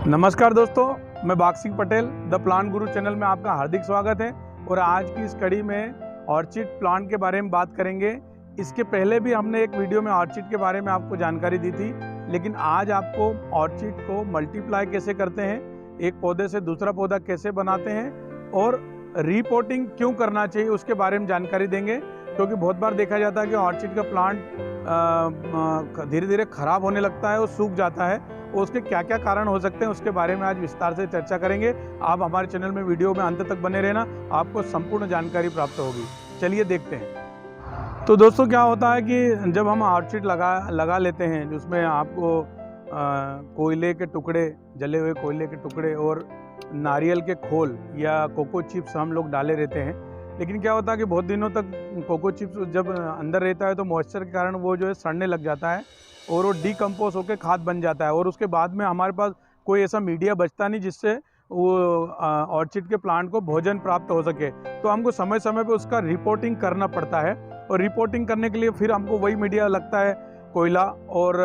नमस्कार दोस्तों, मैं बाग Singh Patel the plant Guru channel में आपका हार्दिक स्वागत है। और आज की इस कड़ी में ऑर्चिड प्लांट के बारे में बात करेंगे। इसके पहले भी हमने एक वीडियो में ऑर्चिड के बारे में आपको जानकारी दी थी, लेकिन आज आपको ऑर्चिड को मल्टीप्लाई कैसे करते हैं, एक पौधे से दूसरा पौधा कैसे बनाते हैं और रिपोर्टिंग क्यों करना चाहिए उसके बारे में जानकारी देंगे। क्योंकि बहुत बार देखा जाता है कि ऑर्चिड का प्लांट धीरे धीरे खराब होने लगता है और सूख जाता है, और उसके क्या क्या कारण हो सकते हैं उसके बारे में आज विस्तार से चर्चा करेंगे। आप हमारे चैनल में वीडियो में अंत तक बने रहना, आपको संपूर्ण जानकारी प्राप्त होगी। चलिए देखते हैं। तो दोस्तों, क्या होता है कि जब हम ऑर्चिड लगा लेते हैं, जिसमें आपको कोयले के टुकड़े, जले हुए कोयले के टुकड़े और नारियल के खोल या कोको चिप्स हम लोग डाले रहते हैं। लेकिन क्या होता है कि बहुत दिनों तक कोको चिप्स जब अंदर रहता है तो मॉइस्चर के कारण वो जो है सड़ने लग जाता है और वो डीकम्पोज होकर खाद बन जाता है, और उसके बाद में हमारे पास कोई ऐसा मीडिया बचता नहीं जिससे वो ऑर्चिड के प्लांट को भोजन प्राप्त हो सके। तो हमको समय समय पे उसका रिपोर्टिंग करना पड़ता है, और रिपोर्टिंग करने के लिए फिर हमको वही मीडिया लगता है, कोयला और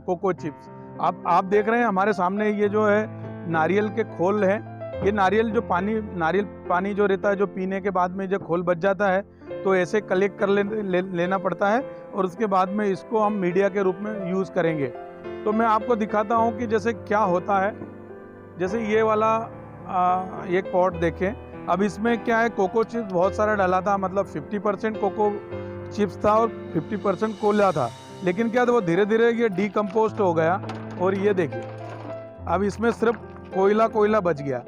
कोको चिप्स। आप देख रहे हैं हमारे सामने ये जो है नारियल के खोल हैं। ये नारियल पानी जो रहता है, जो पीने के बाद में जो खोल बच जाता है, तो ऐसे कलेक्ट कर लेना पड़ता है, और उसके बाद में इसको हम मीडिया के रूप में यूज़ करेंगे। तो मैं आपको दिखाता हूँ कि जैसे क्या होता है। जैसे ये वाला एक पॉट देखें। अब इसमें क्या है, कोको चिप्स बहुत सारा डाला था, मतलब 50% कोको चिप्स था और 50% कोयला था। लेकिन क्या था, वो धीरे धीरे ये डीकम्पोस्ट हो गया, और ये देखिए अब इसमें सिर्फ कोयला बच गया,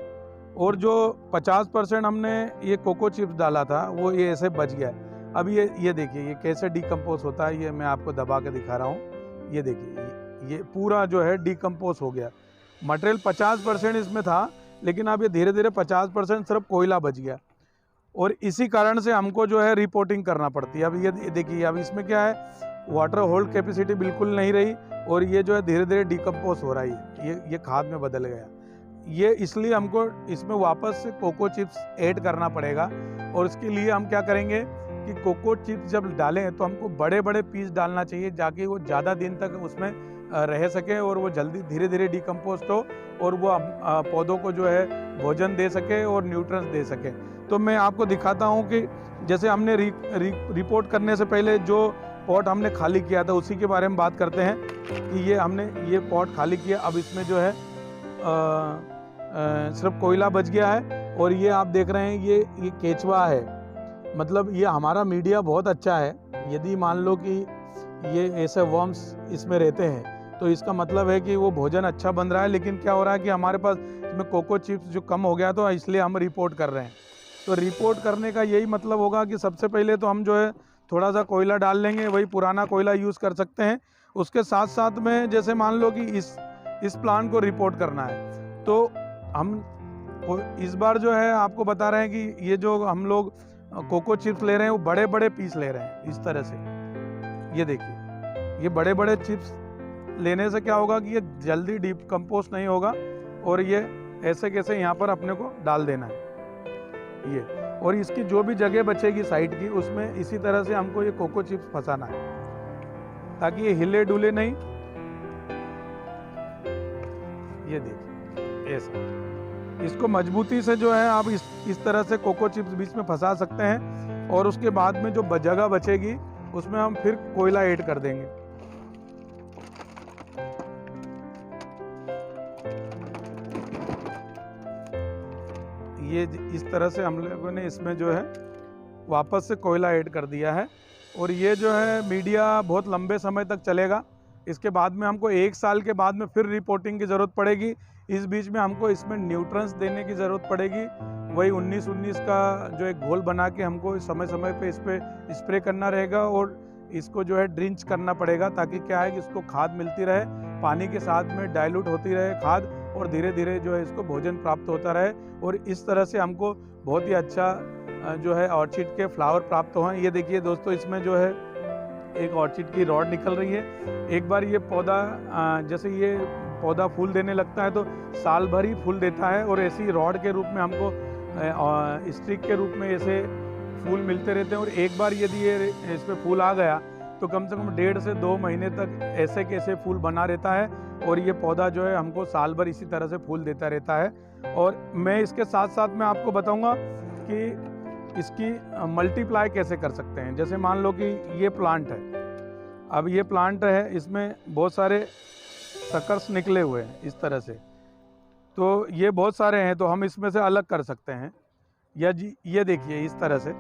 और जो 50% हमने ये कोको चिप्स डाला था वो ये ऐसे बच गया। अब ये देखिए ये कैसे डीकम्पोज होता है। ये मैं आपको दबा के दिखा रहा हूँ। ये देखिए ये पूरा जो है डीकम्पोज हो गया। मटेरियल 50% इसमें था, लेकिन अब ये धीरे धीरे 50% सिर्फ कोयला बच गया, और इसी कारण से हमको जो है रिपोर्टिंग करना पड़ती है। अब ये देखिए, अब इसमें क्या है, वाटर होल्ड कैपेसिटी बिल्कुल नहीं रही, और ये जो है धीरे धीरे डीकम्पोज हो रहा है। ये खाद में बदल गया। ये इसलिए हमको इसमें वापस से कोको चिप्स ऐड करना पड़ेगा। और उसके लिए हम क्या करेंगे कि कोको चिप्स जब डालें तो हमको बड़े बड़े पीस डालना चाहिए, ताकि वो ज़्यादा दिन तक उसमें रह सके और वो जल्दी धीरे धीरे डीकम्पोस्ट हो, और वो पौधों को जो है भोजन दे सके और न्यूट्रिएंट्स दे सके। तो मैं आपको दिखाता हूँ कि जैसे हमने रिपोर्ट करने से पहले जो पॉट हमने खाली किया था उसी के बारे में बात करते हैं। कि ये हमने ये पॉट खाली किया। अब इसमें जो है सिर्फ कोयला बच गया है, और ये आप देख रहे हैं ये केचवा है। मतलब ये हमारा मीडिया बहुत अच्छा है। यदि मान लो कि ये ऐसे वर्म्स इसमें रहते हैं तो इसका मतलब है कि वो भोजन अच्छा बन रहा है। लेकिन क्या हो रहा है कि हमारे पास इसमें कोको चिप्स जो कम हो गया, तो इसलिए हम रिपोर्ट कर रहे हैं। तो रिपोर्ट करने का यही मतलब होगा कि सबसे पहले तो हम जो है थोड़ा सा कोयला डाल लेंगे, वही पुराना कोयला यूज़ कर सकते हैं। उसके साथ साथ में जैसे मान लो कि इस प्लांट को रिपोर्ट करना है, तो हम इस बार जो है आपको बता रहे हैं कि ये जो हम लोग कोको चिप्स ले रहे हैं वो बड़े बड़े पीस ले रहे हैं इस तरह से। ये देखिए, ये बड़े बड़े चिप्स लेने से क्या होगा कि ये जल्दी डीकम्पोस्ट नहीं होगा, और ये ऐसे कैसे यहाँ पर अपने को डाल देना है ये। और इसकी जो भी जगह बचेगी साइड की, उसमें इसी तरह से हमको ये कोको चिप्स फंसाना है, ताकि ये हिले डुले नहीं। ये देखिए ऐसा, इसको मजबूती से जो है आप इस तरह से कोको चिप्स बीच में फंसा सकते हैं, और उसके बाद में जो जगह बचेगी उसमें हम फिर कोयला ऐड कर देंगे। ये इस तरह से हम लोगों ने इसमें जो है वापस से कोयला ऐड कर दिया है, और ये जो है मीडिया बहुत लंबे समय तक चलेगा। इसके बाद में हमको 1 साल के बाद में फिर रिपोर्टिंग की ज़रूरत पड़ेगी। इस बीच में हमको इसमें न्यूट्रिएंट्स देने की ज़रूरत पड़ेगी। वही 19-19 का जो एक घोल बना के हमको समय समय पे इस पर स्प्रे करना रहेगा, और इसको जो है ड्रिंच करना पड़ेगा, ताकि क्या है कि इसको खाद मिलती रहे, पानी के साथ में डाइल्यूट होती रहे खाद, और धीरे धीरे जो है इसको भोजन प्राप्त होता रहे। और इस तरह से हमको बहुत ही अच्छा जो है ऑर्चिड के फ्लावर प्राप्त हो। ये देखिए दोस्तों, इसमें जो है एक ऑर्चिड की रॉड निकल रही है। एक बार ये पौधा जैसे ये पौधा फूल देने लगता है तो साल भर ही फूल देता है, और ऐसी रॉड के रूप में हमको स्टिक के रूप में ऐसे फूल मिलते रहते हैं। और एक बार यदि ये इस पर फूल आ गया तो कम से कम 1.5 से 2 महीने तक ऐसे कैसे फूल बना रहता है और ये पौधा जो है हमको साल भर इसी तरह से फूल देता रहता है। और मैं इसके साथ साथ मैं आपको बताऊंगा कि इसकी मल्टीप्लाई कैसे कर सकते हैं। जैसे मान लो कि ये प्लांट है, अब ये प्लांट है, इसमें बहुत सारे सकर्स निकले हुए हैं इस तरह से, तो ये बहुत सारे हैं, तो हम इसमें से अलग कर सकते हैं। या जी ये देखिए इस तरह से,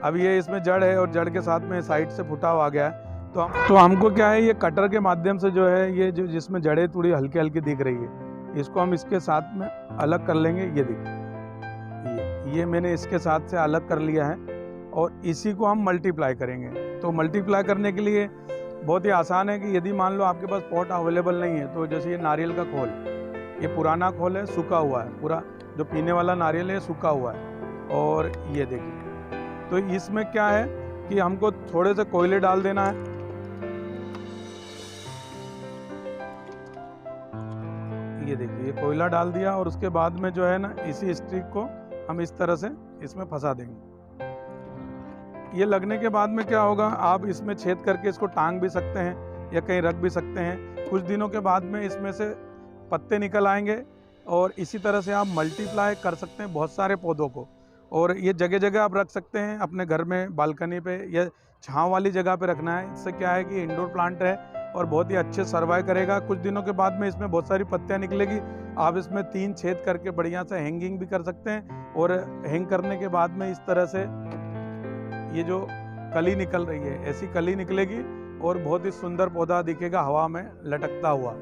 अब ये इसमें जड़ है और जड़ के साथ में साइड से फुटा हुआ गया है, तो हमको क्या है, ये कटर के माध्यम से जो है, ये जो जिसमें जड़ें थोड़ी हल्की हल्की दिख रही है, इसको हम इसके साथ में अलग कर लेंगे। ये देखिए ये मैंने इसके साथ से अलग कर लिया है और इसी को हम मल्टीप्लाई करेंगे। तो मल्टीप्लाई करने के लिए बहुत ही आसान है कि यदि मान लो आपके पास पॉट अवेलेबल नहीं है, तो जैसे ये नारियल का खोल, ये पुराना खोल है, सूखा हुआ है, पूरा जो पीने वाला नारियल है सूखा हुआ है। और ये देखिए, तो इसमें क्या है कि हमको थोड़े से कोयले डाल देना है। ये देखिए, ये कोयला डाल दिया और उसके बाद में जो है ना, इसी स्टिक को हम इस तरह से इसमें फंसा देंगे। ये लगने के बाद में क्या होगा, आप इसमें छेद करके इसको टांग भी सकते हैं या कहीं रख भी सकते हैं। कुछ दिनों के बाद में इसमें से पत्ते निकल आएंगे और इसी तरह से आप मल्टीप्लाई कर सकते हैं बहुत सारे पौधों को। और ये जगह जगह आप रख सकते हैं, अपने घर में बालकनी पे या छांव वाली जगह पे रखना है। इससे क्या है कि इंडोर प्लांट है और बहुत ही अच्छे सर्वाइव करेगा। कुछ दिनों के बाद में इसमें बहुत सारी पत्तियां निकलेगी, आप इसमें 3 छेद करके बढ़िया से हैंगिंग भी कर सकते हैं। और हैंग करने के बाद में इस तरह से ये जो कली निकल रही है, ऐसी कली निकलेगी और बहुत ही सुंदर पौधा दिखेगा हवा में लटकता हुआ।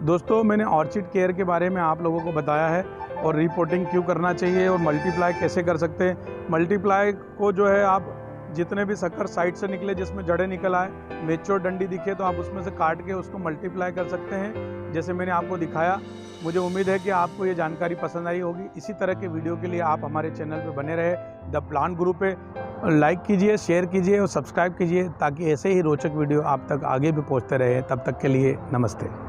दोस्तों, मैंने ऑर्चिड केयर के बारे में आप लोगों को बताया है और रिपोर्टिंग क्यों करना चाहिए और मल्टीप्लाई कैसे कर सकते हैं। मल्टीप्लाई को जो है, आप जितने भी शक्कर साइड से निकले जिसमें जड़ें निकल आए, मेच्योर डंडी दिखे, तो आप उसमें से काट के उसको मल्टीप्लाई कर सकते हैं, जैसे मैंने आपको दिखाया। मुझे उम्मीद है कि आपको ये जानकारी पसंद आई होगी। इसी तरह के वीडियो के लिए आप हमारे चैनल पे बने रहे, द प्लांट गुरु पे लाइक कीजिए, शेयर कीजिए और सब्सक्राइब कीजिए, ताकि ऐसे ही रोचक वीडियो आप तक आगे भी पहुंचते रहे। तब तक के लिए नमस्ते।